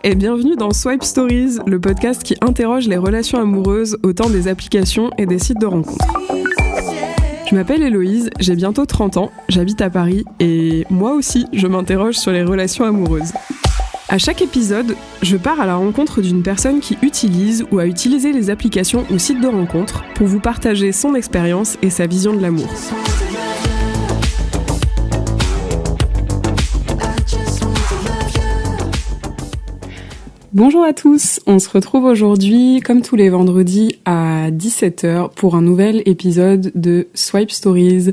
et bienvenue dans Swipe Stories, le podcast qui interroge les relations amoureuses au temps des applications et des sites de rencontres. Je m'appelle Héloïse, j'ai bientôt 30 ans, j'habite à Paris et moi aussi je m'interroge sur les relations amoureuses. À chaque épisode, je pars à la rencontre d'une personne qui utilise ou a utilisé les applications ou sites de rencontres pour vous partager son expérience et sa vision de l'amour. Bonjour à tous, on se retrouve aujourd'hui, comme tous les vendredis, à 17h pour un nouvel épisode de Swipe Stories.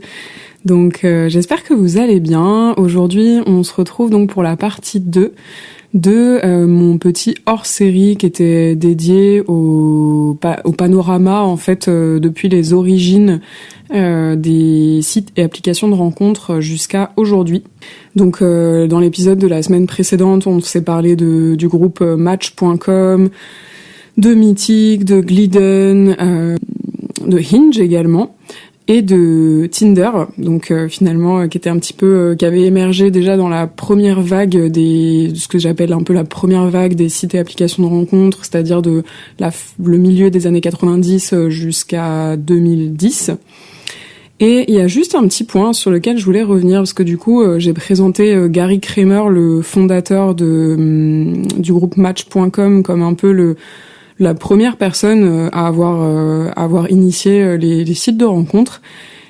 Donc j'espère que vous allez bien. Aujourd'hui, on se retrouve donc pour la partie 2 de mon petit hors-série qui était dédié au panorama, en fait, depuis les origines des sites et applications de rencontres jusqu'à aujourd'hui. Donc dans l'épisode de la semaine précédente, on s'est parlé du groupe Match.com, de Mythic, de Glidden, de Hinge également, et de Tinder, donc finalement qui était un petit peu qui avait émergé déjà dans la première vague de ce que j'appelle un peu la première vague des sites et applications de rencontres, c'est-à-dire le milieu des années 90 jusqu'à 2010. Et il y a juste un petit point sur lequel je voulais revenir, parce que du coup, j'ai présenté Gary Kramer, le fondateur du groupe Match.com, comme un peu la première personne à avoir initié les sites de rencontres.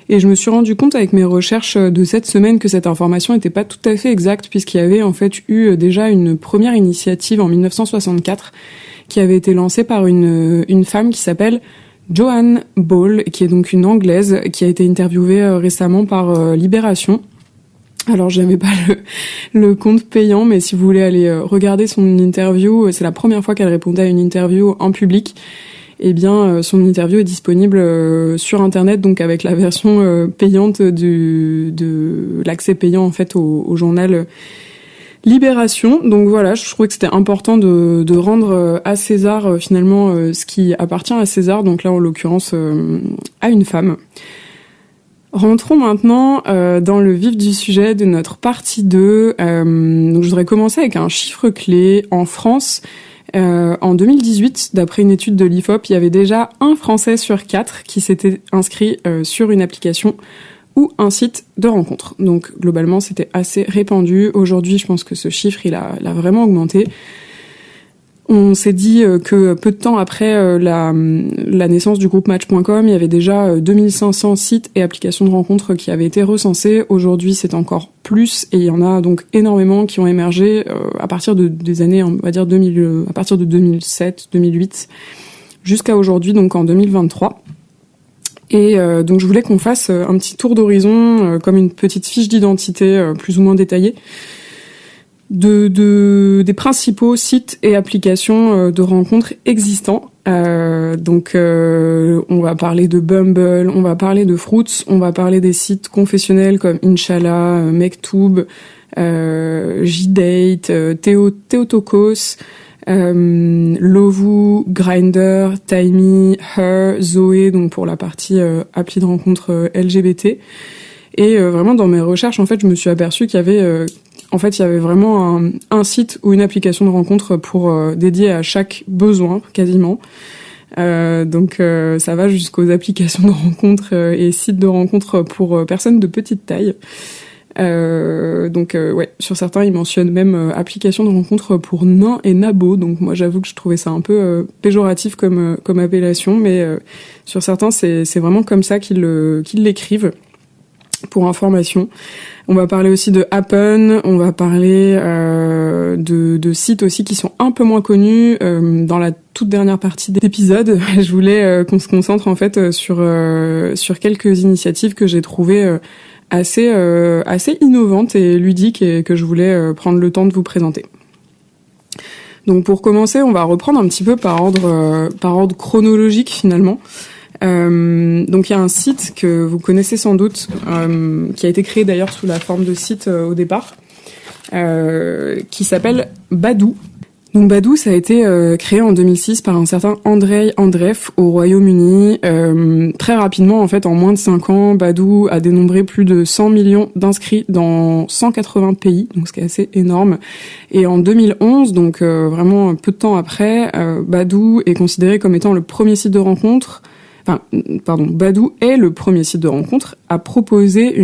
Et je me suis rendu compte avec mes recherches de cette semaine que cette information n'était pas tout à fait exacte, puisqu'il y avait en fait eu déjà une première initiative en 1964 qui avait été lancée par une femme qui s'appelle Joanne Ball, qui est donc une Anglaise, qui a été interviewée récemment par Libération. Alors j'avais pas le compte payant, mais si vous voulez aller regarder son interview, c'est la première fois qu'elle répondait à une interview en public. Eh bien, son interview est disponible sur Internet, donc avec la version payante de l'accès payant en fait au journal Libération. Donc voilà, je trouvais que c'était important de rendre à César finalement ce qui appartient à César, donc là en l'occurrence à une femme. Rentrons maintenant dans le vif du sujet de notre partie 2. Donc je voudrais commencer avec un chiffre clé. En France, en 2018, d'après une étude de l'IFOP, il y avait déjà un Français sur 4 qui s'était inscrit sur une application ou un site de rencontre. Donc globalement, c'était assez répandu. Aujourd'hui, je pense que ce chiffre, il a vraiment augmenté. On s'est dit que peu de temps après la naissance du groupe Match.com, il y avait déjà 2500 sites et applications de rencontres qui avaient été recensés. Aujourd'hui, c'est encore plus et il y en a donc énormément qui ont émergé à partir des années, on va dire à partir de 2007, 2008 jusqu'à aujourd'hui, donc en 2023. Et donc je voulais qu'on fasse un petit tour d'horizon, comme une petite fiche d'identité plus ou moins détaillée, des principaux sites et applications de rencontres existants. Donc on va parler de Bumble, on va parler de Fruits, on va parler des sites confessionnels comme Inch'Allah, Mektoub, J-Date, Theotokos, Lovoo, Grindr, Timey, Her, Zoé, donc pour la partie appli de rencontre LGBT. Et vraiment dans mes recherches, en fait, je me suis aperçue qu'il y avait il y avait vraiment un site ou une application de rencontre pour dédié à chaque besoin, quasiment. Donc ça va jusqu'aux applications de rencontre et sites de rencontre pour personnes de petite taille. Donc sur certains ils mentionnent même application de rencontre pour nains et nabos. Donc moi j'avoue que je trouvais ça un peu péjoratif comme appellation, mais sur certains c'est vraiment comme ça qu'ils l'écrivent. Pour information, on va parler aussi de Happen, on va parler de sites aussi qui sont un peu moins connus. Dans la toute dernière partie de l'épisode, je voulais qu'on se concentre en fait sur quelques initiatives que j'ai trouvées assez innovantes et ludiques et que je voulais prendre le temps de vous présenter. Donc pour commencer, on va reprendre un petit peu par ordre chronologique finalement. Donc il y a un site que vous connaissez sans doute, qui a été créé d'ailleurs sous la forme de site au départ, qui s'appelle Badoo. Donc Badoo, ça a été créé en 2006 par un certain Andrei Andreev au Royaume-Uni. Très rapidement, en fait, en moins de 5 ans, Badoo a dénombré plus de 100 millions d'inscrits dans 180 pays, donc ce qui est assez énorme. Et en 2011, donc vraiment peu de temps après, Badoo est considéré comme étant le premier site de rencontre. Badoo est le premier site de rencontre à proposer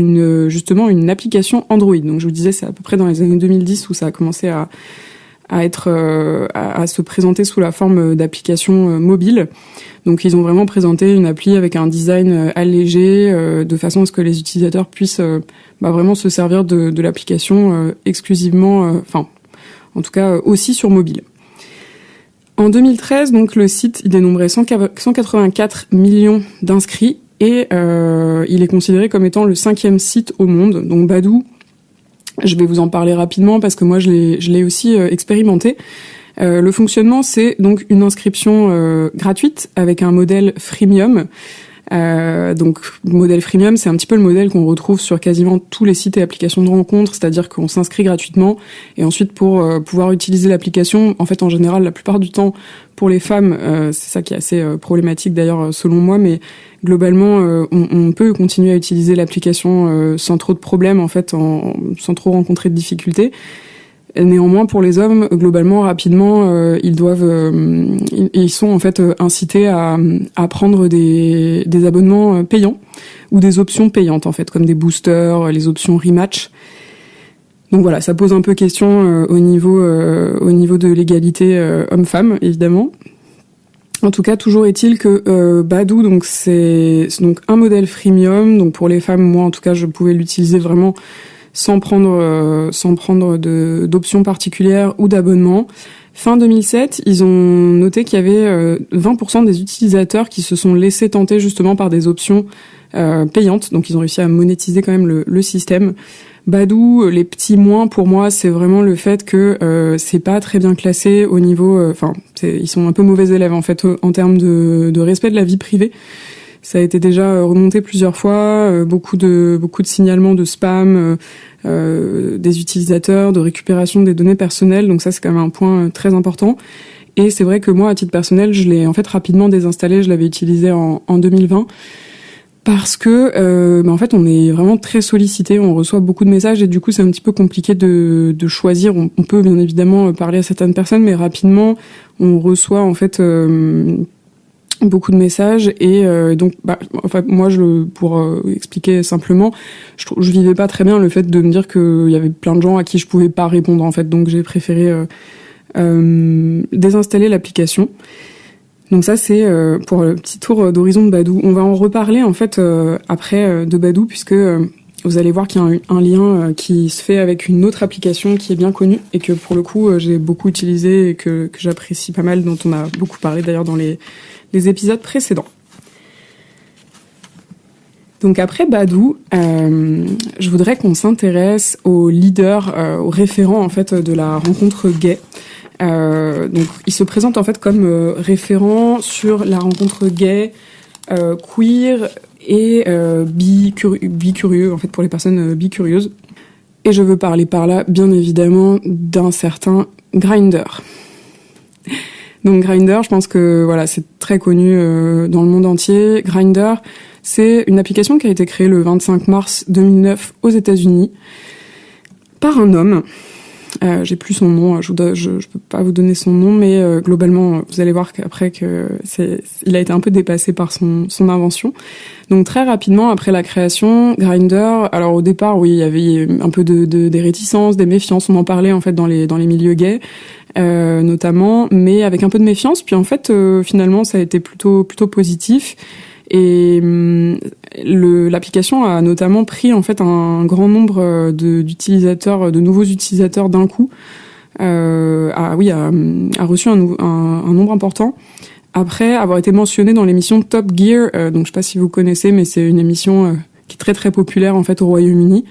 justement une application Android. Donc je vous disais, c'est à peu près dans les années 2010 où ça a commencé à se présenter sous la forme d'application mobile. Donc ils ont vraiment présenté une appli avec un design allégé, de façon à ce que les utilisateurs puissent vraiment se servir de l'application exclusivement, en tout cas aussi sur mobile. En 2013, donc le site il dénombrait 184 millions d'inscrits et il est considéré comme étant le 5e site au monde. Donc Badoo, je vais vous en parler rapidement parce que moi je l'ai aussi expérimenté. Le fonctionnement, c'est donc une inscription gratuite avec un modèle freemium. Donc modèle freemium, c'est un petit peu le modèle qu'on retrouve sur quasiment tous les sites et applications de rencontres, c'est-à-dire qu'on s'inscrit gratuitement et ensuite pour pouvoir utiliser l'application, en fait en général la plupart du temps pour les femmes, c'est ça qui est assez problématique d'ailleurs selon moi, mais globalement on peut continuer à utiliser l'application sans trop de problèmes en fait, sans trop rencontrer de difficultés. Néanmoins, pour les hommes, globalement, rapidement, ils sont en fait incités à prendre des abonnements payants ou des options payantes en fait, comme des boosters, les options rematch. Donc voilà, ça pose un peu question au niveau de l'égalité homme-femme, évidemment. En tout cas, toujours est-il que Badoo, donc c'est donc un modèle freemium. Donc pour les femmes, moi en tout cas, je pouvais l'utiliser vraiment sans prendre d'options particulières ou d'abonnement. Fin 2007, ils ont noté qu'il y avait 20% des utilisateurs qui se sont laissés tenter justement par des options payantes. Donc ils ont réussi à monétiser quand même le système. Badoo, les petits moins pour moi, c'est vraiment le fait que c'est pas très bien classé au niveau. Ils sont un peu mauvais élèves en fait en termes de respect de la vie privée. Ça a été déjà remonté plusieurs fois, beaucoup de signalements de spam des utilisateurs, de récupération des données personnelles. Donc ça, c'est quand même un point très important. Et c'est vrai que moi, à titre personnel, je l'ai en fait rapidement désinstallé. Je l'avais utilisé en 2020 parce que en fait, on est vraiment très sollicité. On reçoit beaucoup de messages et du coup, c'est un petit peu compliqué de choisir. On peut bien évidemment parler à certaines personnes, mais rapidement, on reçoit en fait beaucoup de messages et donc moi pour expliquer simplement, je vivais pas très bien le fait de me dire qu'il y avait plein de gens à qui je pouvais pas répondre en fait, donc j'ai préféré désinstaller l'application. Donc ça c'est pour le petit tour d'horizon de Badoo. On va en reparler en fait après de Badoo puisque vous allez voir qu'il y a un lien qui se fait avec une autre application qui est bien connue et que pour le coup j'ai beaucoup utilisé et que j'apprécie pas mal, dont on a beaucoup parlé d'ailleurs dans les épisodes précédents. Donc après Badoo, je voudrais qu'on s'intéresse au leader, au référent en fait de la rencontre gay. Donc il se présente en fait comme référent sur la rencontre gay, queer et bicurieux en fait pour les personnes bicurieuses. Et je veux parler par là bien évidemment d'un certain Grindr. Donc Grindr, je pense que voilà, c'est très connu dans le monde entier. Grindr, c'est une application qui a été créée le 25 mars 2009 aux États-Unis par un homme. J'ai plus son nom, je peux pas vous donner son nom, mais globalement, vous allez voir qu'après il a été un peu dépassé par son invention. Donc très rapidement après la création, Grindr, alors au départ, oui, il y avait un peu des réticences, des méfiances, on en parlait en fait dans les milieux gays. Notamment, mais avec un peu de méfiance. Puis en fait, finalement, ça a été plutôt positif. Et l'application a notamment pris en fait un grand nombre d'utilisateurs, de nouveaux utilisateurs d'un coup. A reçu un nombre important. Après avoir été mentionné dans l'émission Top Gear, donc je sais pas si vous connaissez, mais c'est une émission qui est très très populaire en fait au Royaume-Uni.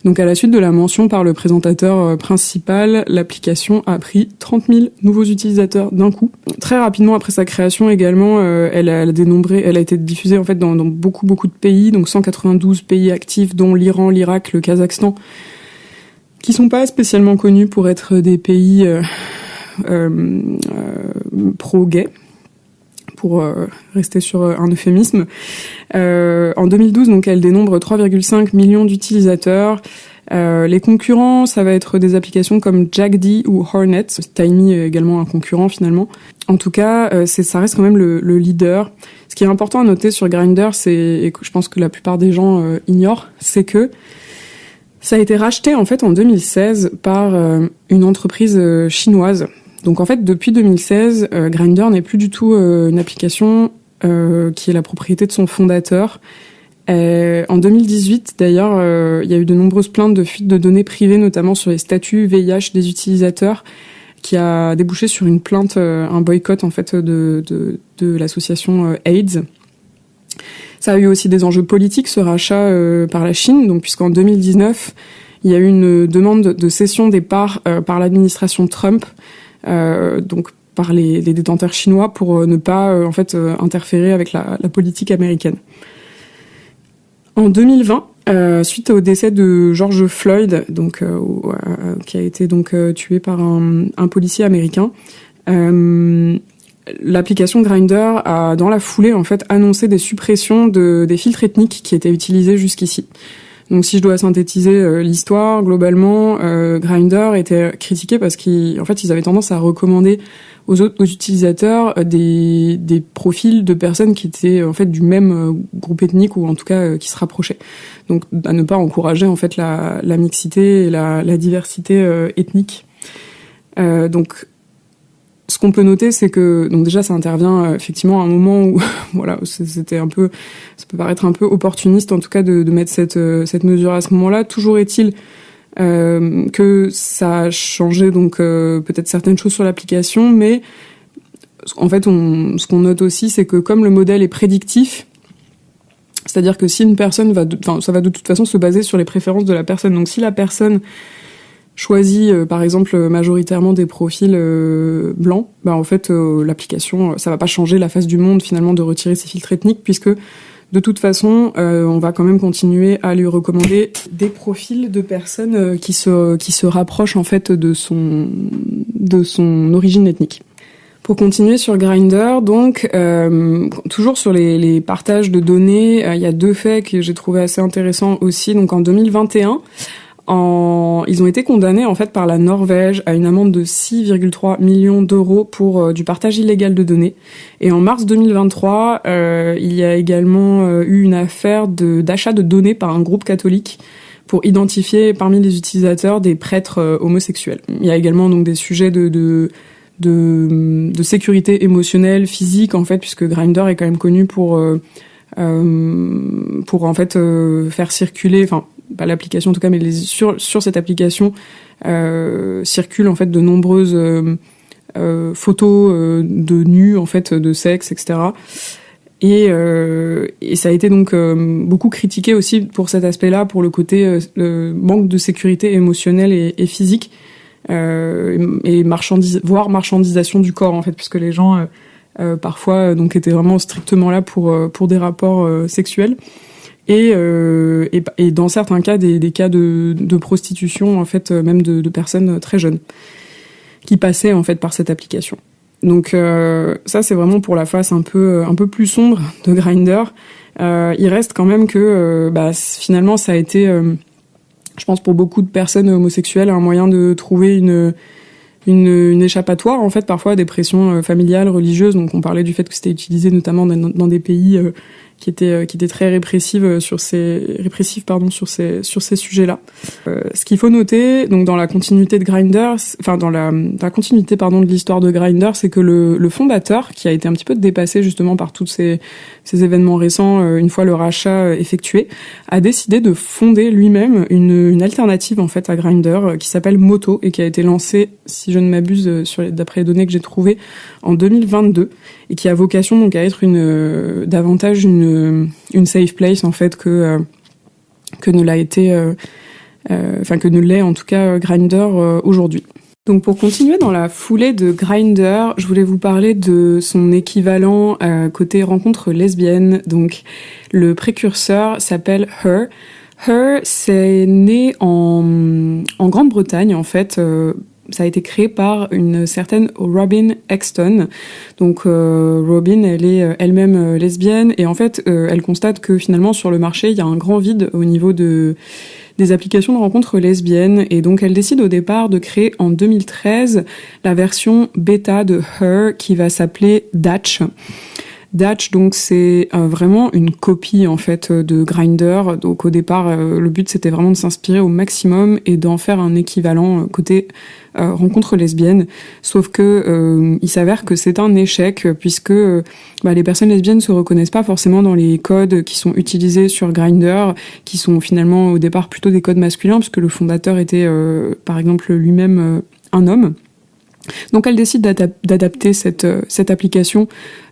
Donc à la suite de la mention par le présentateur principal, l'application a pris 30 000 nouveaux utilisateurs d'un coup. Très rapidement après sa création également, elle a été diffusée en fait dans beaucoup de pays, donc 192 pays actifs, dont l'Iran, l'Irak, le Kazakhstan, qui sont pas spécialement connus pour être des pays pro-gay, pour rester sur un euphémisme. En 2012, donc, elle dénombre 3,5 millions d'utilisateurs. Les concurrents, ça va être des applications comme Jackd ou Hornet. Tiny est également un concurrent finalement. En tout cas, ça reste quand même le leader. Ce qui est important à noter sur Grindr, et que je pense que la plupart des gens ignorent, c'est que ça a été racheté en fait en 2016 par une entreprise chinoise. Donc en fait, depuis 2016, Grindr n'est plus du tout une application qui est la propriété de son fondateur. En 2018, d'ailleurs, il y a eu de nombreuses plaintes de fuite de données privées, notamment sur les statuts VIH des utilisateurs, qui a débouché sur une plainte, un boycott en fait de l'association AIDS. Ça a eu aussi des enjeux politiques, ce rachat par la Chine, donc puisqu'en 2019, il y a eu une demande de cession des parts par l'administration Trump, donc par les détenteurs chinois, pour ne pas en fait interférer avec la politique américaine. En 2020, suite au décès de George Floyd, donc qui a été donc tué par un policier américain, l'application Grindr a, dans la foulée, en fait, annoncé des suppressions des filtres ethniques qui étaient utilisés jusqu'ici. Donc, si je dois synthétiser l'histoire, globalement, Grindr était critiqué parce qu'ils avaient tendance à recommander aux utilisateurs des profils de personnes qui étaient en fait du même groupe ethnique ou en tout cas qui se rapprochaient. Donc, à ne pas encourager en fait la mixité et la diversité ethnique. Donc, ce qu'on peut noter, c'est que donc déjà ça intervient effectivement à un moment où voilà, c'était un peu, ça peut paraître un peu opportuniste en tout cas de mettre cette mesure à ce moment-là. Toujours est-il que ça a changé donc peut-être certaines choses sur l'application, mais en fait ce qu'on note aussi, c'est que comme le modèle est prédictif, c'est-à-dire que si une personne ça va de toute façon se baser sur les préférences de la personne. Donc si la personne choisit par exemple majoritairement des profils blancs, en fait l'application, ça va pas changer la face du monde finalement de retirer ces filtres ethniques, puisque de toute façon on va quand même continuer à lui recommander des profils de personnes qui se rapprochent en fait de son origine ethnique. Pour continuer sur Grindr, donc toujours sur les partages de données, il y a deux faits que j'ai trouvé assez intéressants aussi. Donc en 2021, ils ont été condamnés en fait par la Norvège à une amende de 6,3 millions d'euros pour du partage illégal de données. Et en mars 2023, il y a également eu une affaire d'achat de données par un groupe catholique pour identifier parmi les utilisateurs des prêtres homosexuels. Il y a également donc des sujets de sécurité émotionnelle, physique en fait, puisque Grindr est quand même connu pour en fait faire circuler, enfin pas l'application en tout cas, mais sur cette application circulent en fait de nombreuses photos de nus en fait, de sexe, etc. Et ça a été donc beaucoup critiqué aussi pour cet aspect-là, pour le côté manque de sécurité émotionnelle et physique, et voire marchandisation du corps en fait, puisque les gens parfois donc étaient vraiment strictement là pour des rapports sexuels. Et dans certains cas des cas de prostitution en fait, même de personnes très jeunes qui passaient en fait par cette application. Donc ça c'est vraiment pour la face un peu plus sombre de Grindr. Il reste quand même que finalement ça a été je pense pour beaucoup de personnes homosexuelles un moyen de trouver une échappatoire en fait, parfois à des pressions familiales, religieuses. Donc on parlait du fait que c'était utilisé notamment dans des pays qui étaient très répressifs sur ces sujets-là. Ce qu'il faut noter, donc dans la continuité de Grindr, enfin dans la continuité de l'histoire de Grindr, c'est que le fondateur, qui a été un petit peu dépassé justement par tous ces événements récents, une fois le rachat effectué, a décidé de fonder lui-même une alternative en fait à Grindr qui s'appelle Moto et qui a été lancée, si je ne m'abuse, d'après les données que j'ai trouvées, en 2022, et qui a vocation donc à être davantage une safe place en fait que ne l'a été, que ne l'est en tout cas Grindr aujourd'hui. Donc pour continuer dans la foulée de Grindr, je voulais vous parler de son équivalent côté rencontre lesbienne. Donc le précurseur s'appelle Her. Her, c'est né en Grande-Bretagne en fait. ça a été créé par une certaine Robin Exton. Donc Robin, elle est elle-même lesbienne et en fait, elle constate que finalement sur le marché, il y a un grand vide au niveau des applications de rencontres lesbiennes et donc elle décide au départ de créer en 2013 la version bêta de Her qui va s'appeler Datch. Datch, donc c'est vraiment une copie en fait de Grindr. Donc au départ, le but c'était vraiment de s'inspirer au maximum et d'en faire un équivalent côté rencontre lesbienne. Sauf que il s'avère que c'est un échec puisque les personnes lesbiennes se reconnaissent pas forcément dans les codes qui sont utilisés sur Grindr, qui sont finalement au départ plutôt des codes masculins puisque le fondateur était par exemple lui-même un homme. Donc elle décide d'adapter cette application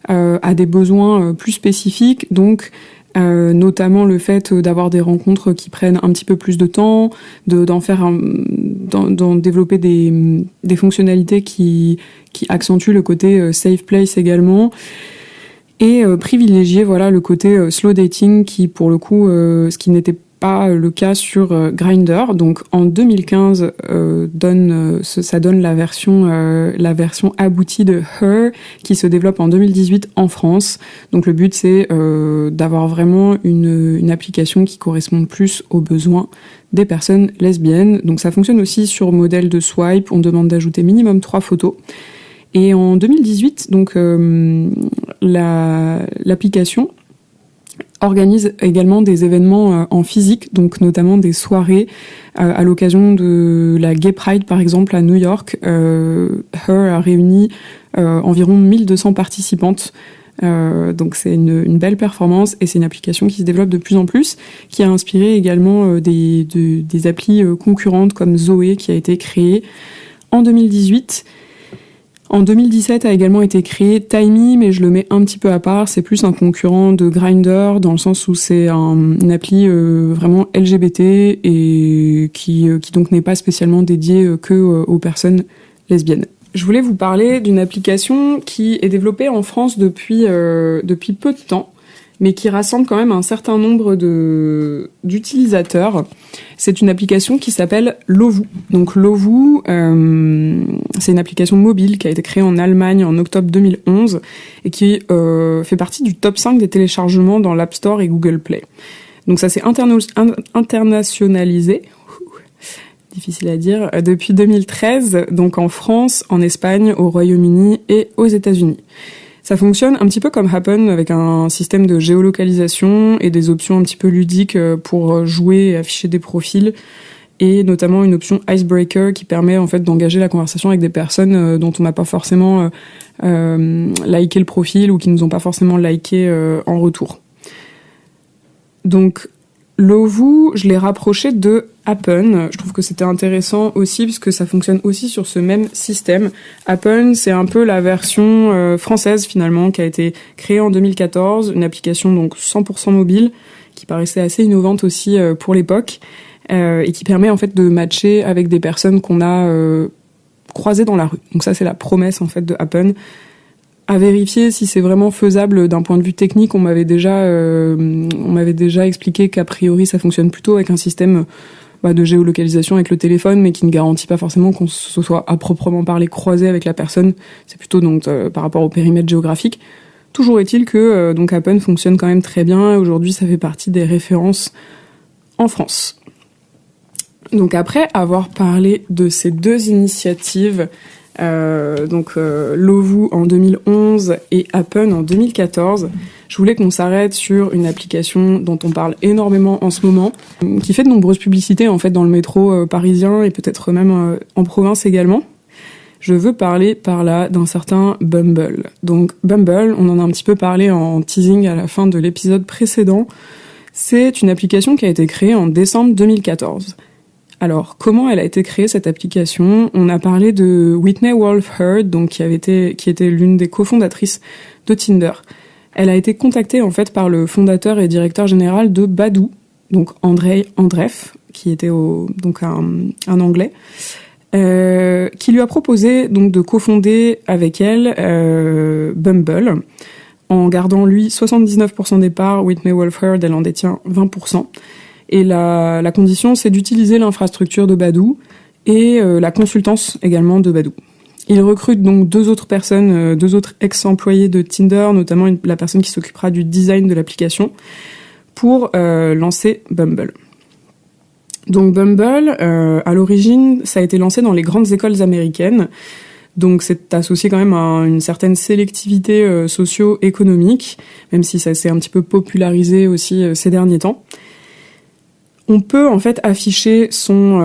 à des besoins plus spécifiques, donc notamment le fait d'avoir des rencontres qui prennent un petit peu plus de temps, d'en développer des fonctionnalités qui accentuent le côté safe place également, et privilégier le côté slow dating qui pour le coup ce qui n'était pas le cas sur Grindr. Donc en 2015 ça donne la version aboutie de Her qui se développe en 2018 en France. Donc le but c'est d'avoir vraiment une application qui corresponde plus aux besoins des personnes lesbiennes. Donc ça fonctionne aussi sur modèle de swipe, on demande d'ajouter minimum 3 photos. Et en 2018, donc l'application organise également des événements en physique, donc notamment des soirées à l'occasion de la Gay Pride par exemple à New York. Her a réuni environ 1200 participantes. Donc c'est une belle performance et c'est une application qui se développe de plus en plus, qui a inspiré également des applis concurrentes comme Zoé qui a été créée en 2018. En 2017 a également été créé Timey, mais je le mets un petit peu à part. C'est plus un concurrent de Grindr dans le sens où c'est une appli vraiment LGBT et qui donc n'est pas spécialement dédiée que aux personnes lesbiennes. Je voulais vous parler d'une application qui est développée en France depuis peu de temps, mais qui rassemble quand même un certain nombre d'utilisateurs. C'est une application qui s'appelle Lovoo. Donc Lovoo, c'est une application mobile qui a été créée en Allemagne en octobre 2011 et qui fait partie du top 5 des téléchargements dans l'App Store et Google Play. Donc ça s'est internationalisé, difficile à dire, depuis 2013, donc en France, en Espagne, au Royaume-Uni et aux États-Unis. Ça fonctionne un petit peu comme Happen avec un système de géolocalisation et des options un petit peu ludiques pour jouer et afficher des profils et notamment une option Icebreaker qui permet en fait d'engager la conversation avec des personnes dont on n'a pas forcément liké le profil ou qui nous ont pas forcément liké en retour. Donc Lovoo, je l'ai rapproché de Happen. Je trouve que c'était intéressant aussi puisque ça fonctionne aussi sur ce même système. Happen, c'est un peu la version française finalement qui a été créée en 2014, une application donc 100% mobile qui paraissait assez innovante aussi pour l'époque et qui permet en fait de matcher avec des personnes qu'on a croisées dans la rue. Donc ça c'est la promesse en fait de Happen. À vérifier si c'est vraiment faisable d'un point de vue technique. On m'avait déjà expliqué qu'a priori ça fonctionne plutôt avec un système de géolocalisation avec le téléphone, mais qui ne garantit pas forcément qu'on se soit à proprement parler croisé avec la personne. C'est plutôt donc par rapport au périmètre géographique. Toujours est-il que donc Happen fonctionne quand même très bien. Et aujourd'hui, ça fait partie des références en France. Donc après avoir parlé de ces deux initiatives, Lovoo en 2011 et Happen en 2014, je voulais qu'on s'arrête sur une application dont on parle énormément en ce moment, qui fait de nombreuses publicités en fait dans le métro parisien et peut-être même en province également. Je veux parler par là d'un certain Bumble. Donc Bumble, on en a un petit peu parlé en teasing à la fin de l'épisode précédent. C'est une application qui a été créée en décembre 2014. Alors, comment elle a été créée, cette application ? On a parlé de Whitney Wolfe Herd, donc qui était l'une des cofondatrices de Tinder. Elle a été contactée, en fait, par le fondateur et directeur général de Badoo, donc Andrej Andreff, qui était un Anglais, qui lui a proposé, donc, de cofonder avec elle, Bumble, en gardant, lui, 79% des parts. Whitney Wolfe Herd, elle en détient 20%. Et la condition, c'est d'utiliser l'infrastructure de Badoo et la consultance également de Badoo. Il recrute donc deux autres ex-employés de Tinder, notamment la personne qui s'occupera du design de l'application, pour lancer Bumble. Donc Bumble, à l'origine, ça a été lancé dans les grandes écoles américaines. Donc c'est associé quand même à une certaine sélectivité socio-économique, même si ça s'est un petit peu popularisé aussi ces derniers temps. On peut en fait afficher son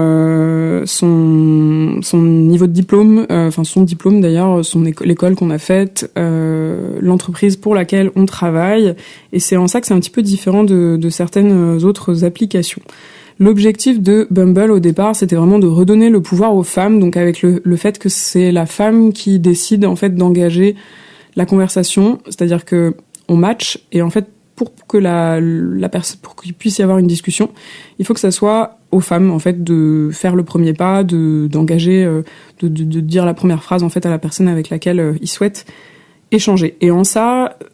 niveau de diplôme, son diplôme d'ailleurs, l'école qu'on a faite, l'entreprise pour laquelle on travaille, et c'est en ça que c'est un petit peu différent de certaines autres applications. L'objectif de Bumble au départ, c'était vraiment de redonner le pouvoir aux femmes, donc avec le fait que c'est la femme qui décide en fait d'engager la conversation, c'est-à-dire que on match et en fait pour que la personne, pour qu'il puisse y avoir une discussion, il faut que ça soit aux femmes en fait de faire le premier pas, d'engager, de dire la première phrase en fait à la personne avec laquelle ils souhaitent échanger. Et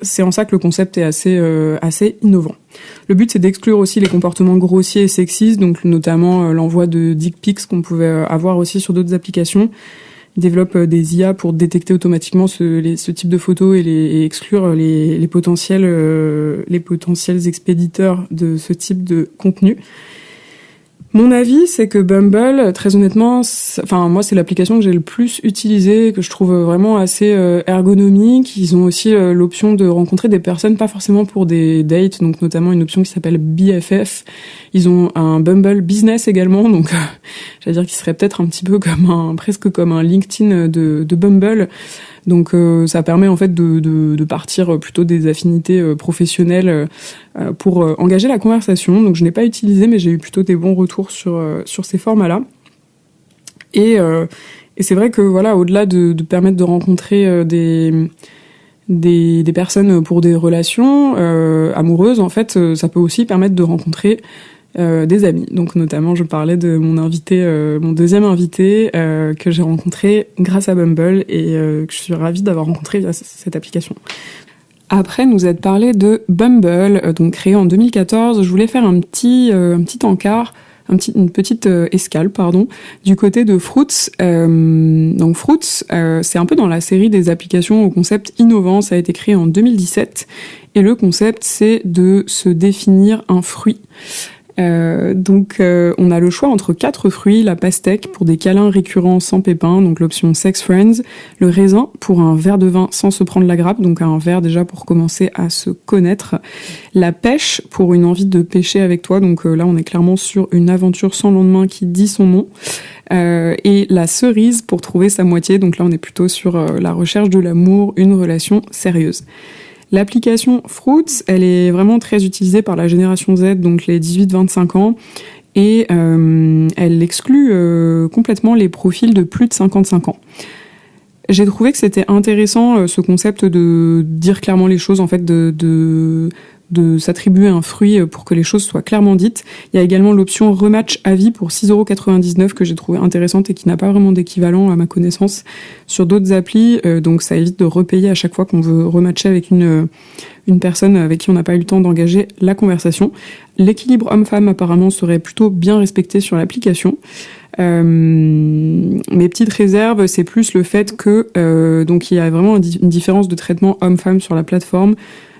c'est en ça que le concept est assez innovant. Le but, c'est d'exclure aussi les comportements grossiers et sexistes, donc notamment l'envoi de dick pics qu'on pouvait avoir aussi sur d'autres applications. Ils développent des IA pour détecter automatiquement ce type de photos et exclure les potentiels expéditeurs de ce type de contenu. Mon avis, c'est que Bumble, très honnêtement, moi, c'est l'application que j'ai le plus utilisée, que je trouve vraiment assez ergonomique. Ils ont aussi l'option de rencontrer des personnes, pas forcément pour des dates, donc notamment une option qui s'appelle BFF. Ils ont un Bumble Business également, donc j'allais dire qu'il serait peut-être un petit peu presque comme un LinkedIn de Bumble. Donc ça permet en fait de partir plutôt des affinités professionnelles pour engager la conversation. Donc je n'ai pas utilisé, mais j'ai eu plutôt des bons retours sur ces formats-là. Et c'est vrai que voilà, au-delà de permettre de rencontrer des personnes pour des relations amoureuses, en fait, ça peut aussi permettre de rencontrer des amis. Donc notamment, je parlais de mon deuxième invité que j'ai rencontré grâce à Bumble et que je suis ravie d'avoir rencontré via cette application. Après nous être parlé de Bumble, donc créé en 2014, je voulais faire un petit encart, une petite escale, du côté de Fruitz. Donc Fruitz, c'est un peu dans la série des applications au concept innovant. Ça a été créé en 2017 et le concept, c'est de se définir un fruit. Donc on a le choix entre 4 fruits, la pastèque pour des câlins récurrents sans pépins, donc l'option Sex Friends, le raisin pour un verre de vin sans se prendre la grappe, donc un verre déjà pour commencer à se connaître, la pêche pour une envie de pêcher avec toi, donc là on est clairement sur une aventure sans lendemain qui dit son nom, et la cerise pour trouver sa moitié, donc là on est plutôt sur la recherche de l'amour, une relation sérieuse. L'application Fruitz, elle est vraiment très utilisée par la génération Z, donc les 18-25 ans, et elle exclut complètement les profils de plus de 55 ans. J'ai trouvé que c'était intéressant ce concept de dire clairement les choses, en fait, de s'attribuer un fruit pour que les choses soient clairement dites. Il y a également l'option rematch à vie pour 6,99 € que j'ai trouvé intéressante et qui n'a pas vraiment d'équivalent à ma connaissance sur d'autres applis. Donc ça évite de repayer à chaque fois qu'on veut rematcher avec une personne avec qui on n'a pas eu le temps d'engager la conversation. L'équilibre homme-femme apparemment serait plutôt bien respecté sur l'application. Mes petites réserves, c'est plus le fait que donc il y a vraiment une différence de traitement homme-femme sur la plateforme.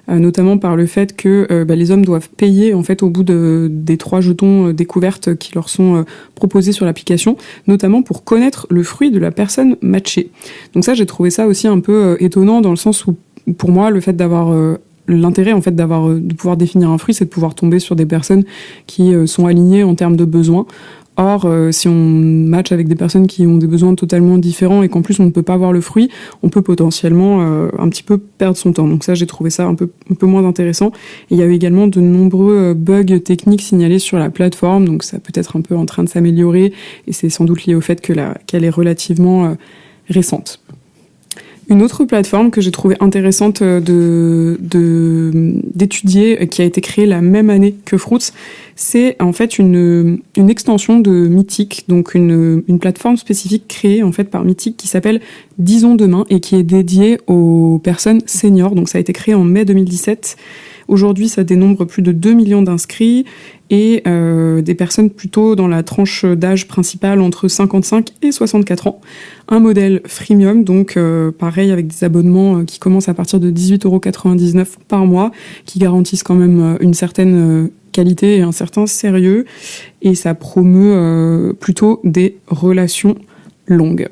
Notamment par le fait que les hommes doivent payer en fait au bout des 3 jetons découvertes qui leur sont proposés sur l'application, notamment pour connaître le fruit de la personne matchée. Donc ça, j'ai trouvé ça aussi un peu étonnant dans le sens où, pour moi, le fait d'avoir l'intérêt en fait de pouvoir définir un fruit, c'est de pouvoir tomber sur des personnes qui sont alignées en termes de besoins. Or, si on match avec des personnes qui ont des besoins totalement différents et qu'en plus on ne peut pas voir le fruit, on peut potentiellement un petit peu perdre son temps. Donc ça, j'ai trouvé ça un peu moins intéressant. Et il y a eu également de nombreux bugs techniques signalés sur la plateforme, donc ça peut être un peu en train de s'améliorer et c'est sans doute lié au fait qu'elle est relativement récente. Une autre plateforme que j'ai trouvée intéressante d'étudier, qui a été créée la même année que Fruitz, c'est en fait une extension de Mythic, donc une plateforme spécifique créée en fait par Mythic qui s'appelle Disons Demain et qui est dédiée aux personnes seniors. Donc ça a été créé en mai 2017. Aujourd'hui, ça dénombre plus de 2 millions d'inscrits et des personnes plutôt dans la tranche d'âge principale entre 55 et 64 ans. Un modèle freemium, donc pareil avec des abonnements qui commencent à partir de 18,99 € par mois, qui garantissent quand même une certaine qualité et un certain sérieux, et ça promeut plutôt des relations longues.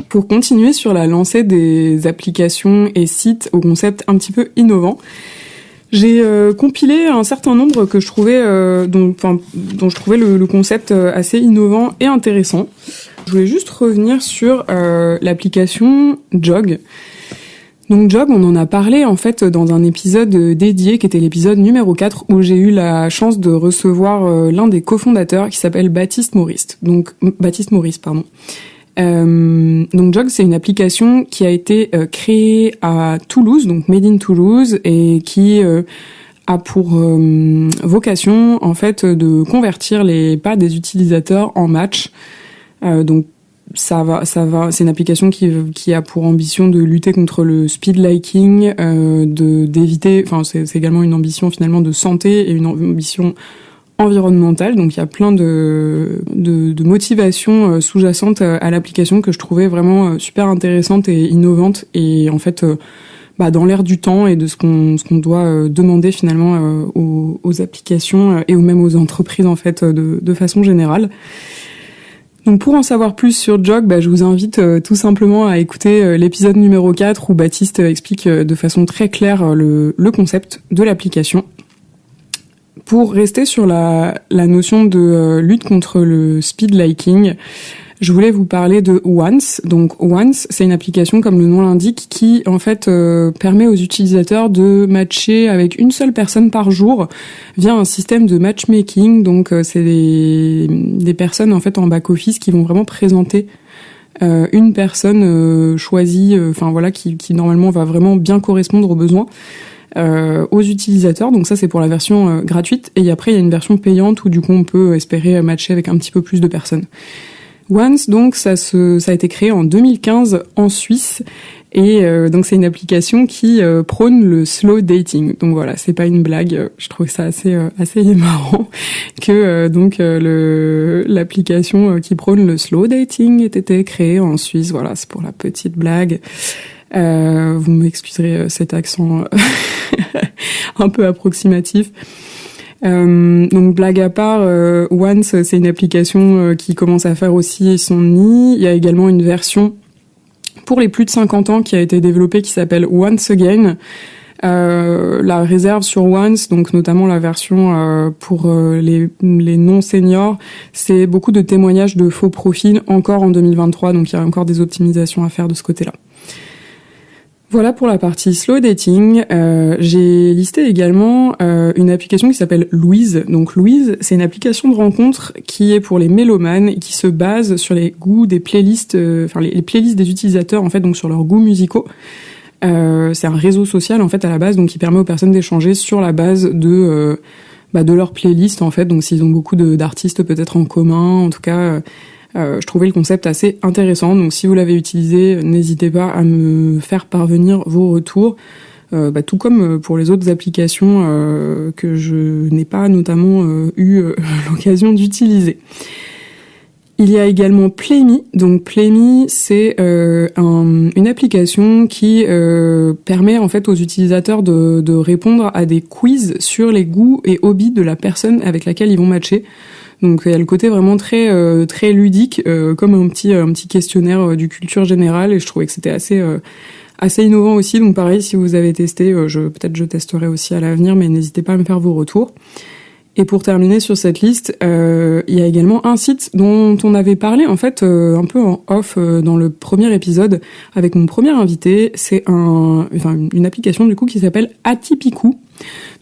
Pour continuer sur la lancée des applications et sites au concept un petit peu innovant, j'ai compilé un certain nombre que je trouvais dont je trouvais le concept assez innovant et intéressant. Je voulais juste revenir sur l'application Jog. Donc Jog, on en a parlé en fait dans un épisode dédié qui était l'épisode numéro 4 où j'ai eu la chance de recevoir l'un des cofondateurs qui s'appelle Baptiste Maurice. Donc Jog, c'est une application qui a été créée à Toulouse, donc made in Toulouse, et qui a pour vocation en fait de convertir les pas des utilisateurs en match. Donc ça va. C'est une application qui a pour ambition de lutter contre le speed liking, d'éviter. Enfin, c'est également une ambition finalement de santé et une ambition environnementale. Donc il y a plein de motivations sous-jacentes à l'application que je trouvais vraiment super intéressantes et innovantes et en fait dans l'air du temps et de ce qu'on doit demander finalement aux applications et même aux entreprises en fait de façon générale. Donc pour en savoir plus sur Jog, je vous invite tout simplement à écouter l'épisode numéro 4 où Baptiste explique de façon très claire le concept de l'application. Pour rester sur la notion de lutte contre le speed liking, je voulais vous parler de Once. Donc Once, c'est une application comme le nom l'indique qui en fait permet aux utilisateurs de matcher avec une seule personne par jour via un système de matchmaking. Donc c'est des personnes en fait en back office qui vont vraiment présenter une personne choisie, qui normalement va vraiment bien correspondre aux besoins. Aux utilisateurs, donc ça c'est pour la version gratuite, et après il y a une version payante où du coup on peut espérer matcher avec un petit peu plus de personnes. Once, donc ça a été créé en 2015 en Suisse, et donc c'est une application qui prône le slow dating. Donc voilà, c'est pas une blague, je trouvais ça assez marrant que l'application qui prône le slow dating ait été créée en Suisse. Voilà, c'est pour la petite blague. Vous m'excuserez cet accent un peu approximatif. Donc blague à part, Once, c'est une application qui commence à faire aussi son nid. Il y a également une version pour les plus de 50 ans qui a été développée qui s'appelle Once Again. La réserve sur Once, donc notamment la version pour les non-seniors, c'est beaucoup de témoignages de faux profils encore en 2023, donc il y a encore des optimisations à faire de ce côté-là. Voilà pour la partie slow dating. J'ai listé également une application qui s'appelle Louise. Donc Louise, c'est une application de rencontre qui est pour les mélomanes et qui se base sur les goûts des playlists, les playlists des utilisateurs en fait, donc sur leurs goûts musicaux. C'est un réseau social en fait à la base, donc qui permet aux personnes d'échanger sur la base de leur playlist en fait. Donc s'ils ont beaucoup d'artistes peut-être en commun, en tout cas. Je trouvais le concept assez intéressant, donc si vous l'avez utilisé, n'hésitez pas à me faire parvenir vos retours, tout comme pour les autres applications que je n'ai pas notamment eu l'occasion d'utiliser. Il y a également Playme. Donc Playme, c'est une application qui permet en fait aux utilisateurs de répondre à des quiz sur les goûts et hobbies de la personne avec laquelle ils vont matcher. Donc il y a le côté vraiment très ludique, comme un petit questionnaire du culture générale, et je trouvais que c'était assez innovant aussi. Donc pareil, si vous avez testé, je testerai aussi à l'avenir, mais n'hésitez pas à me faire vos retours. Et pour terminer sur cette liste, il y a également un site dont on avait parlé en fait un peu en off dans le premier épisode avec mon premier invité. C'est une application du coup qui s'appelle Atypicou.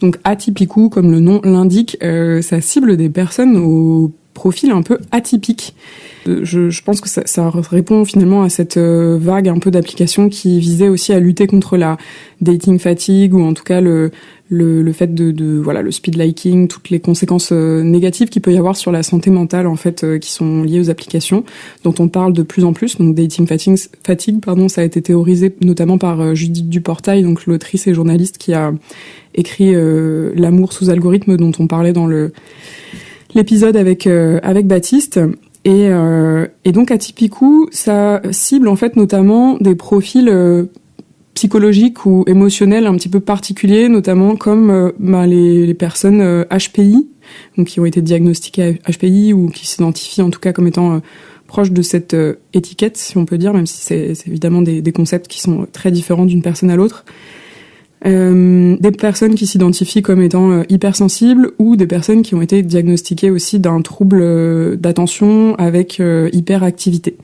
Donc Atypicou, comme le nom l'indique, ça cible des personnes au profils un peu atypiques. Je pense que ça répond finalement à cette vague un peu d'applications qui visait aussi à lutter contre la dating fatigue, ou en tout cas le fait de voilà, le speed liking, toutes les conséquences négatives qu'il peut y avoir sur la santé mentale en fait qui sont liées aux applications, dont on parle de plus en plus. Donc dating fatigue, ça a été théorisé notamment par Judith Duportail, donc l'autrice et journaliste qui a écrit L'amour sous algorithme, dont on parlait dans l'épisode avec Baptiste. Et donc Atypicou, ça cible en fait notamment des profils psychologiques ou émotionnels un petit peu particuliers, notamment comme les personnes HPI, donc qui ont été diagnostiquées HPI ou qui s'identifient en tout cas comme étant proches de cette étiquette, si on peut dire, même si c'est évidemment des concepts qui sont très différents d'une personne à l'autre. Des personnes qui s'identifient comme étant hypersensibles, ou des personnes qui ont été diagnostiquées aussi d'un trouble d'attention avec hyperactivité.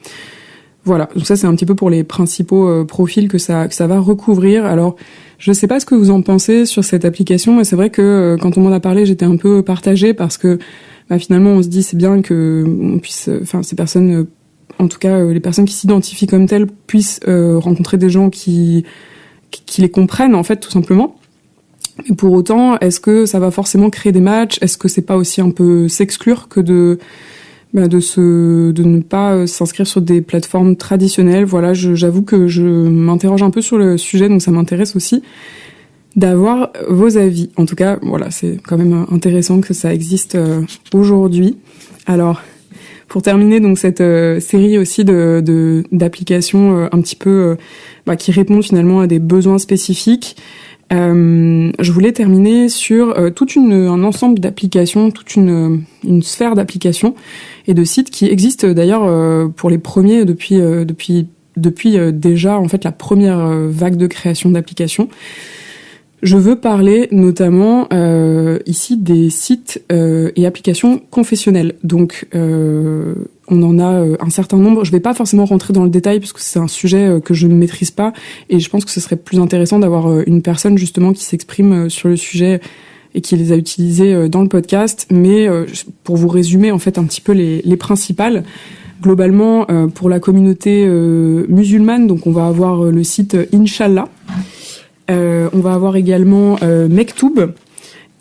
Voilà, donc ça c'est un petit peu pour les principaux profils que ça va recouvrir. Alors, je sais pas ce que vous en pensez sur cette application, mais c'est vrai que quand on m'en a parlé, j'étais un peu partagée parce que finalement on se dit c'est bien que on puisse, ces personnes, en tout cas les personnes qui s'identifient comme telles, puissent rencontrer des gens qui les comprennent en fait tout simplement. Et pour autant, est-ce que ça va forcément créer des matchs ? Est-ce que c'est pas aussi un peu s'exclure que de ne pas s'inscrire sur des plateformes traditionnelles ? Voilà, j'avoue que je m'interroge un peu sur le sujet, donc ça m'intéresse aussi d'avoir vos avis. En tout cas, voilà, c'est quand même intéressant que ça existe aujourd'hui. Alors, pour terminer donc cette série aussi d'applications un petit peu qui répondent finalement à des besoins spécifiques, je voulais terminer sur un ensemble d'applications, toute une sphère d'applications et de sites qui existent d'ailleurs pour les premiers depuis déjà en fait la première vague de création d'applications. Je veux parler notamment ici des sites et applications confessionnelles. Donc, on en a un certain nombre. Je vais pas forcément rentrer dans le détail parce que c'est un sujet que je ne maîtrise pas, et je pense que ce serait plus intéressant d'avoir une personne justement qui s'exprime sur le sujet et qui les a utilisés dans le podcast. Mais pour vous résumer en fait un petit peu les principales. Globalement, pour la communauté musulmane, donc on va avoir le site Inch'Allah. On va avoir également Mektoub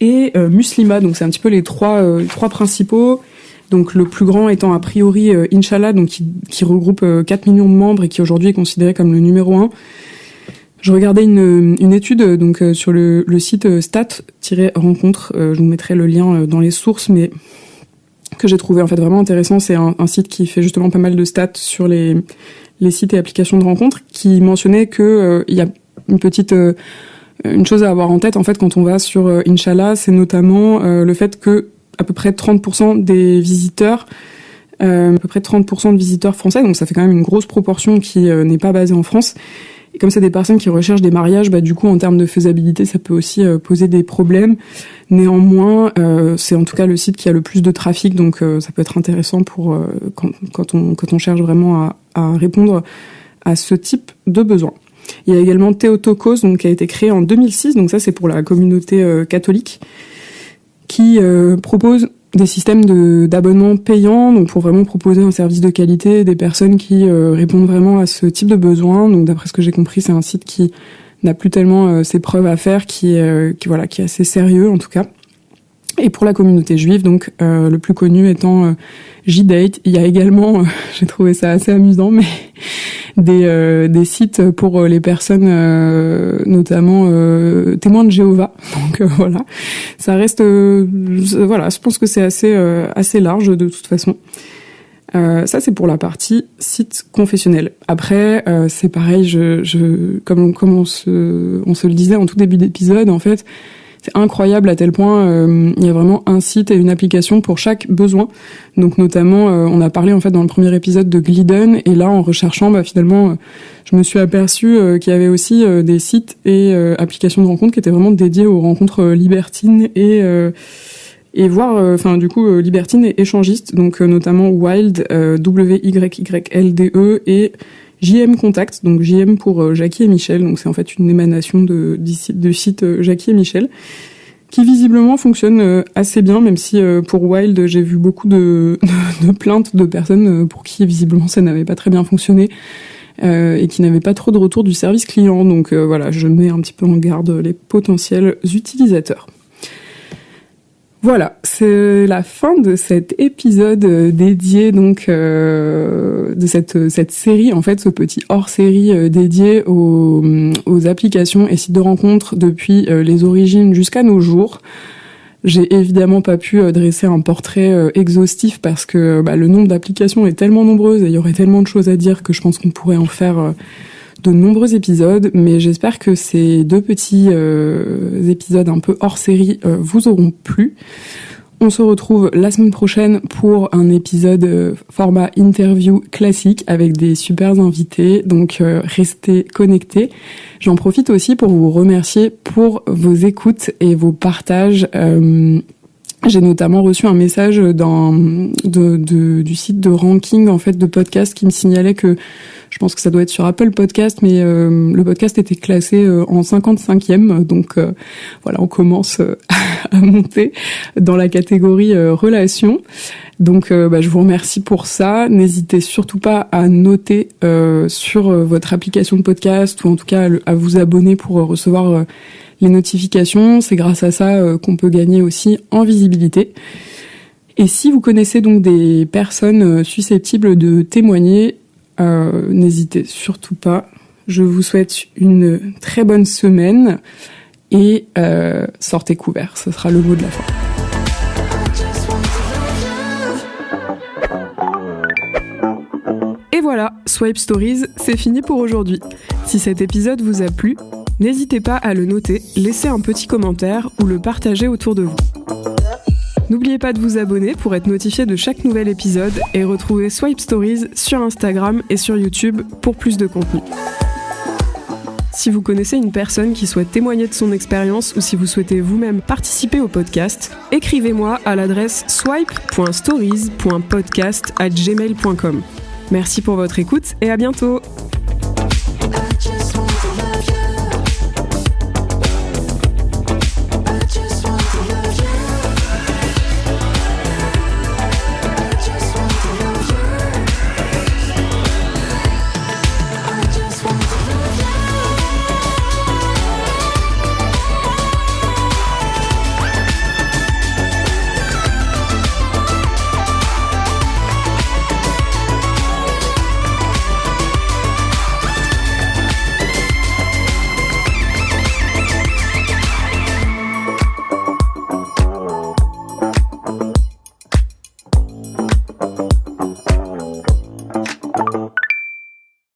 et Muslima, donc c'est un petit peu les trois principaux. Donc le plus grand étant a priori Inch'Allah, donc qui regroupe 4 millions de membres et qui aujourd'hui est considéré comme le numéro 1. Je regardais une étude donc sur le site Stat-Rencontre, je vous mettrai le lien dans les sources, mais que j'ai trouvé en fait vraiment intéressant. C'est un site qui fait justement pas mal de stats sur les sites et applications de rencontres, qui mentionnait que il y a une chose à avoir en tête en fait quand on va sur Inch'Allah, c'est notamment le fait que à peu près 30% des visiteurs, à peu près 30% de visiteurs français, donc ça fait quand même une grosse proportion qui n'est pas basée en France. Et comme c'est des personnes qui recherchent des mariages, du coup en termes de faisabilité, ça peut aussi poser des problèmes. Néanmoins, c'est en tout cas le site qui a le plus de trafic, donc ça peut être intéressant pour quand on cherche vraiment à répondre à ce type de besoin. Il y a également Theotokos, donc qui a été créé en 2006, donc ça c'est pour la communauté catholique, qui propose des systèmes d'abonnement payants, donc pour vraiment proposer un service de qualité, des personnes qui répondent vraiment à ce type de besoin. Donc d'après ce que j'ai compris, c'est un site qui n'a plus tellement ses preuves à faire, qui est assez sérieux en tout cas. Et pour la communauté juive, donc le plus connu étant J-Date. Il y a également, j'ai trouvé ça assez amusant, mais des sites pour les personnes notamment témoins de Jéhovah. Donc voilà, ça reste je pense que c'est assez large de toute façon. Ça c'est pour la partie site confessionnel. Après c'est pareil, comme on se le disait en tout début d'épisode, en fait, c'est incroyable à tel point il y a vraiment un site et une application pour chaque besoin. Donc notamment, on a parlé en fait dans le premier épisode de Glidden, et là en recherchant, finalement, je me suis aperçue qu'il y avait aussi des sites et applications de rencontres qui étaient vraiment dédiés aux rencontres libertines et voire, libertines et échangistes. Donc notamment Wild, WYYLDE, et JM Contact, donc JM pour Jackie et Michel, donc c'est en fait une émanation du site Jackie et Michel, qui visiblement fonctionne assez bien, même si pour Wild, j'ai vu beaucoup de plaintes de personnes pour qui visiblement ça n'avait pas très bien fonctionné et qui n'avaient pas trop de retour du service client. Donc voilà, je mets un petit peu en garde les potentiels utilisateurs. Voilà, c'est la fin de cet épisode dédié donc de cette série, en fait, ce petit hors-série dédié aux applications et sites de rencontres depuis les origines jusqu'à nos jours. J'ai évidemment pas pu dresser un portrait exhaustif parce que le nombre d'applications est tellement nombreux et il y aurait tellement de choses à dire que je pense qu'on pourrait en faire de nombreux épisodes, mais j'espère que ces 2 petits épisodes un peu hors série vous auront plu. On se retrouve la semaine prochaine pour un épisode format interview classique avec des super invités, donc restez connectés. J'en profite aussi pour vous remercier pour vos écoutes et vos partages. J'ai notamment reçu un message du site de ranking en fait de podcast qui me signalait que je pense que ça doit être sur Apple Podcast, mais le podcast était classé en 55e, donc voilà, on commence à monter dans la catégorie relations. Donc je vous remercie pour ça. N'hésitez surtout pas à noter sur votre application de podcast ou en tout cas à vous abonner pour recevoir les notifications. C'est grâce à ça qu'on peut gagner aussi en visibilité. Et si vous connaissez donc des personnes susceptibles de témoigner, n'hésitez surtout pas. Je vous souhaite une très bonne semaine et sortez couverts, ce sera le mot de la fin. Et voilà, Swipe Stories, c'est fini pour aujourd'hui. Si cet épisode vous a plu, n'hésitez pas à le noter, laisser un petit commentaire ou le partager autour de vous. N'oubliez pas de vous abonner pour être notifié de chaque nouvel épisode et retrouver Swipe Stories sur Instagram et sur YouTube pour plus de contenu. Si vous connaissez une personne qui souhaite témoigner de son expérience ou si vous souhaitez vous-même participer au podcast, écrivez-moi à l'adresse swipe.stories.podcast@gmail.com. Merci pour votre écoute et à bientôt!